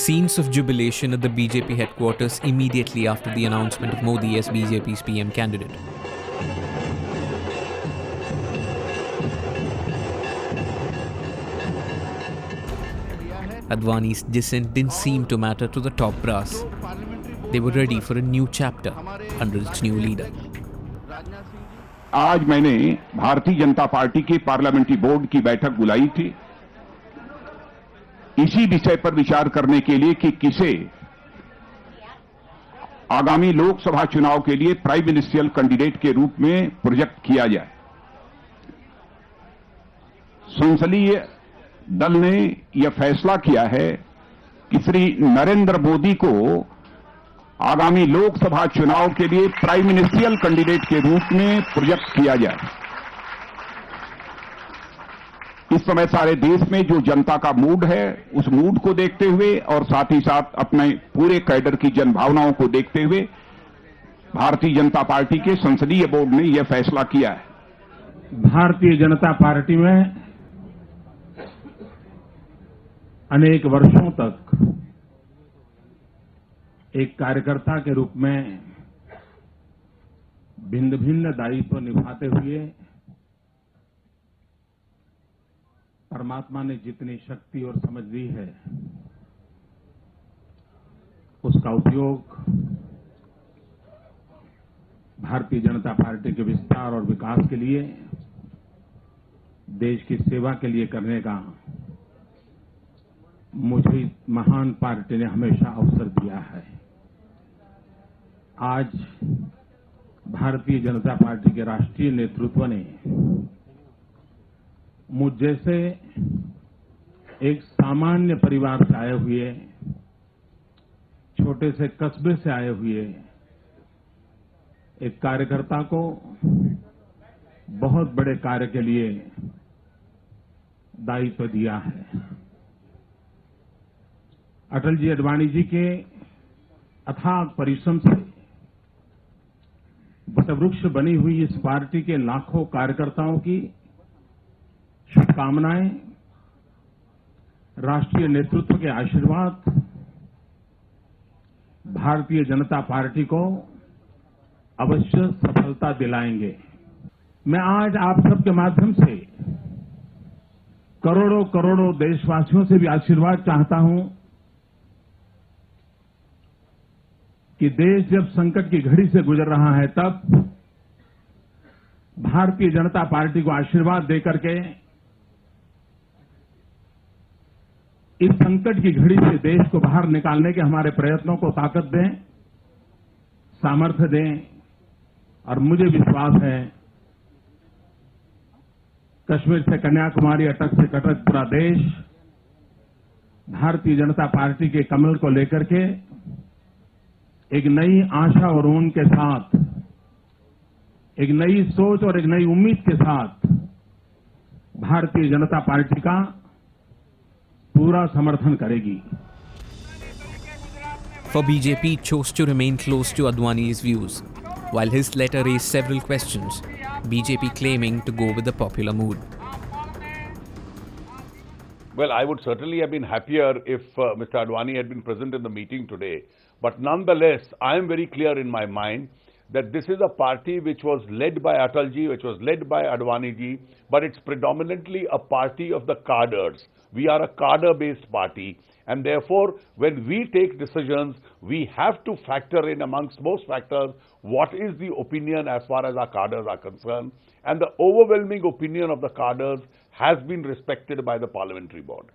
Scenes of jubilation at the BJP headquarters immediately after the announcement of Modi as BJP's PM candidate. Advani's dissent didn't seem to matter to the top brass. They were ready for a new chapter under its new leader. आज मैंने Bharatiya Janata party के parliamentary board की बैठक बुलाई थी इसी विषय पर विचार करने के लिए कि किसे आगामी लोकसभा चुनाव के लिए प्राइम मिनिस्ट्रियल कैंडिडेट के रूप में प्रोजेक्ट किया जाए। संसदीय दल ने यह फैसला किया है कि श्री नरेंद्र मोदी को आगामी लोकसभा चुनाव के लिए प्राइम मिनिस्ट्रियल कैंडिडेट के रूप में प्रोजेक्ट किया जाए। इस समय सारे देश में जो जनता का मूड है उस मूड को देखते हुए और साथ ही साथ अपने पूरे कैडर की जनभावनाओं को देखते हुए भारतीय जनता पार्टी के संसदीय बोर्ड ने यह फैसला किया है। भारतीय जनता पार्टी में अनेक वर्षों तक एक कार्यकर्ता के रूप में भिन्न भिन्न दायित्व निभाते हुए परमात्मा ने जितनी शक्ति और समझ दी है उसका उपयोग भारतीय जनता पार्टी के विस्तार और विकास के लिए, देश की सेवा के लिए करने का मुझे महान पार्टी ने हमेशा अवसर दिया है। आज भारतीय जनता पार्टी के राष्ट्रीय नेतृत्व ने मुझ जैसे एक सामान्य परिवार से आए हुए, छोटे से कस्बे से आए हुए एक कार्यकर्ता को बहुत बड़े कार्य के लिए दायित्व दिया है। अटल जी अडवाणी जी के अथाग परिश्रम से वटवृक्ष बनी हुई इस पार्टी के लाखों कार्यकर्ताओं की शुभकामनाएं, राष्ट्रीय नेतृत्व के आशीर्वाद भारतीय जनता पार्टी को अवश्य सफलता दिलाएंगे। मैं आज आप सबके माध्यम से करोड़ों करोड़ों देशवासियों से भी आशीर्वाद चाहता हूं कि देश जब संकट की घड़ी से गुजर रहा है तब भारतीय जनता पार्टी को आशीर्वाद देकर के इस संकट की घड़ी से देश को बाहर निकालने के हमारे प्रयत्नों को ताकत दें, सामर्थ्य दें। और मुझे विश्वास है कश्मीर से कन्याकुमारी, अटक से कटक पूरा देश भारतीय जनता पार्टी के कमल को लेकर के एक नई आशा और उमंग के साथ, एक नई सोच और एक नई उम्मीद के साथ भारतीय जनता पार्टी का पूरा समर्थन करेगी। For BJP, it chose to remain close to Advani's views, while his letter raised several questions, BJP claiming to go with the popular mood. Well, I would certainly have been happier if Mr. Advani had been present in the meeting today. But nonetheless, I am very clear in my mind that this is a party which was led by Atalji, which was led by Advaniji, but it's predominantly a party of the cadres. We are a cadre-based party, and therefore, when we take decisions, we have to factor in amongst most factors what is the opinion as far as our cadres are concerned, and the overwhelming opinion of the cadres has been respected by the parliamentary board.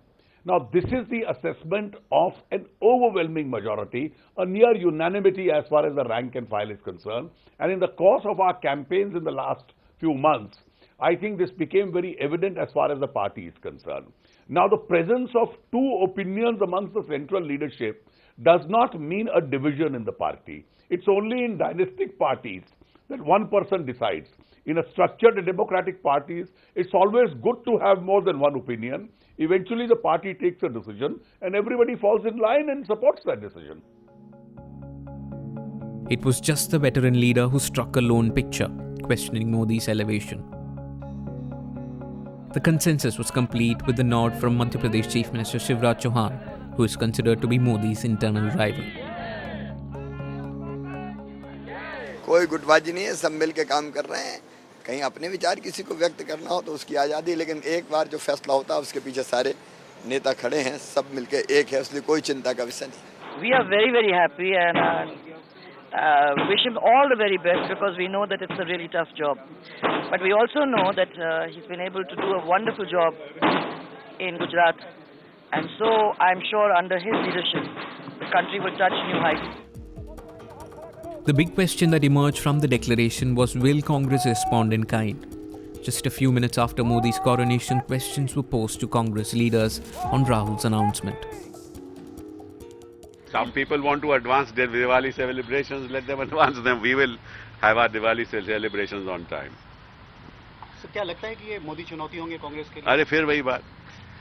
Now, this is the assessment of an overwhelming majority, a near unanimity as far as the rank and file is concerned. And in the course of our campaigns in the last few months, I think this became very evident as far as the party is concerned. Now, the presence of two opinions amongst the central leadership does not mean a division in the party. It's only in dynastic parties that one person decides. In a structured democratic parties, it's always good to have more than one opinion. Eventually, the party takes a decision and everybody falls in line and supports that decision. It was just the veteran leader who struck a lone picture, questioning Modi's elevation. The consensus was complete with the nod from Madhya Pradesh Chief Minister Shivraj Chauhan, who is considered to be Modi's internal rival. कोई गुटबाजी नहीं है, सब मिल के काम कर रहे हैं। कहीं अपने विचार किसी को व्यक्त करना हो तो उसकी आज़ादी, लेकिन एक बार जो फैसला होता है उसके पीछे सारे नेता खड़े हैं, सब मिलके एक है, इसलिए कोई चिंता का विषय नहीं। We are very, very happy and wish him all the very best because we know that it's a really tough job. But we also know that he's been able to do a wonderful job in Gujarat, and so I'm sure under his leadership the country will touch new heights. The big question that emerged from the declaration was, will Congress respond in kind? Just a few minutes after Modi's coronation, questions were posed to Congress leaders on Rahul's announcement. Some people want to advance their Diwali celebrations, let them advance them. We will have our Diwali celebrations on time. So, क्या लगता है कि ये मोदी चुनौती होंगे कांग्रेस के लिए? अरे फिर वही बात,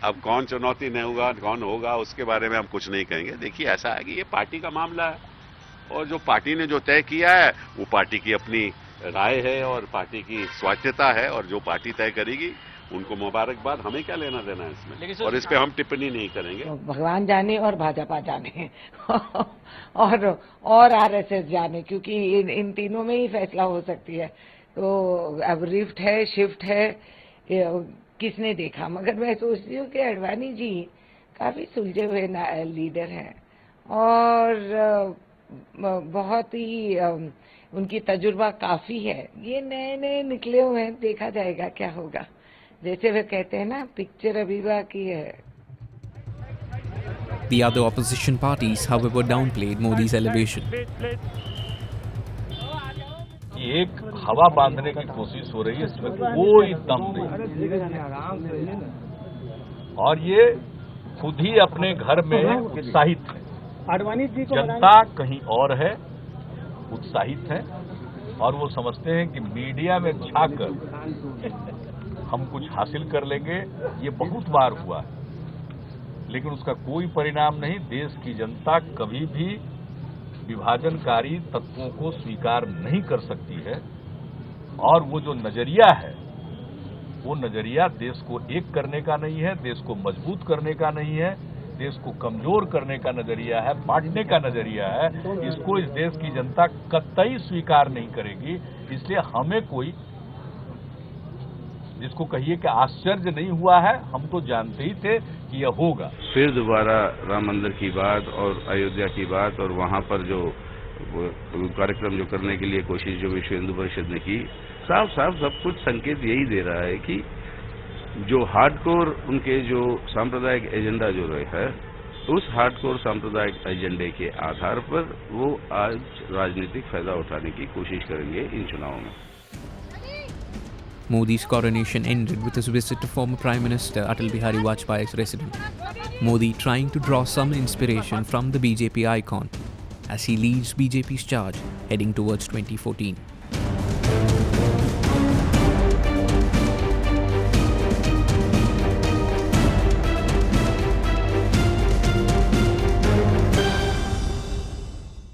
अब कौन चुनौती नहीं होगा, कौन होगा, उसके बारे में हम कुछ नहीं कहेंगे। देखिए ऐसा है कि ये पार्टी का मामला है और जो पार्टी ने जो तय किया है वो पार्टी की अपनी राय है और पार्टी की स्वायत्तता है और जो पार्टी तय करेगी उनको मुबारकबाद, हमें क्या लेना देना है इसमें, और इस पे हम टिप्पणी नहीं करेंगे। भगवान जाने और भाजपा जाने और आरएसएस जाने, क्योंकि इन तीनों में ही फैसला हो सकती है। तो अब रिफ्ट है, शिफ्ट है, किसने देखा। मगर मैं सोचती हूँ कि अडवाणी जी काफी सुलझे हुए लीडर हैं और बहुत ही उनकी तजुर्बा काफी है। ये नए नए निकले हुए हैं, देखा जाएगा क्या होगा। जैसे वे कहते हैं ना, पिक्चर अभी बाकी है। The other opposition parties, however, downplayed Modi's elevation. एक हवा बांधने की कोशिश हो रही है, इसमें कोई दम नहीं, और ये खुद ही अपने घर में उत्साहित है। जनता कहीं और है, उत्साहित है, और वो समझते हैं कि मीडिया में झांककर हम कुछ हासिल कर लेंगे। ये बहुत बार हुआ है, लेकिन उसका कोई परिणाम नहीं। देश की जनता कभी भी विभाजनकारी तत्वों को स्वीकार नहीं कर सकती है, और वो जो नजरिया है वो नजरिया देश को एक करने का नहीं है, देश को मजबूत करने का नहीं है, देश को कमजोर करने का नजरिया है, बांटने का नजरिया है। इसको इस देश की जनता कतई स्वीकार नहीं करेगी। इसलिए हमें कोई, जिसको कहिए कि आश्चर्य नहीं हुआ है, हम तो जानते ही थे कि यह होगा। फिर दोबारा राम मंदिर की बात और अयोध्या की बात और वहां पर जो कार्यक्रम जो करने के लिए कोशिश जो विश्व हिंदू परिषद ने की, साफ साफ सब कुछ संकेत यही दे रहा है कि जो हार्डकोर उनके जो सांप्रदायिक एजेंडा जो रहे है, उस हार्डकोर सांप्रदायिक एजेंडे के आधार पर वो आज राजनीतिक फायदा उठाने की कोशिश करेंगे इन चुनावों में। Modi's coronation ended with his visit to former Prime Minister Atal Bihari Vajpayee's residence. Modi trying to draw some inspiration from the BJP icon as he leads BJP's charge heading towards 2014.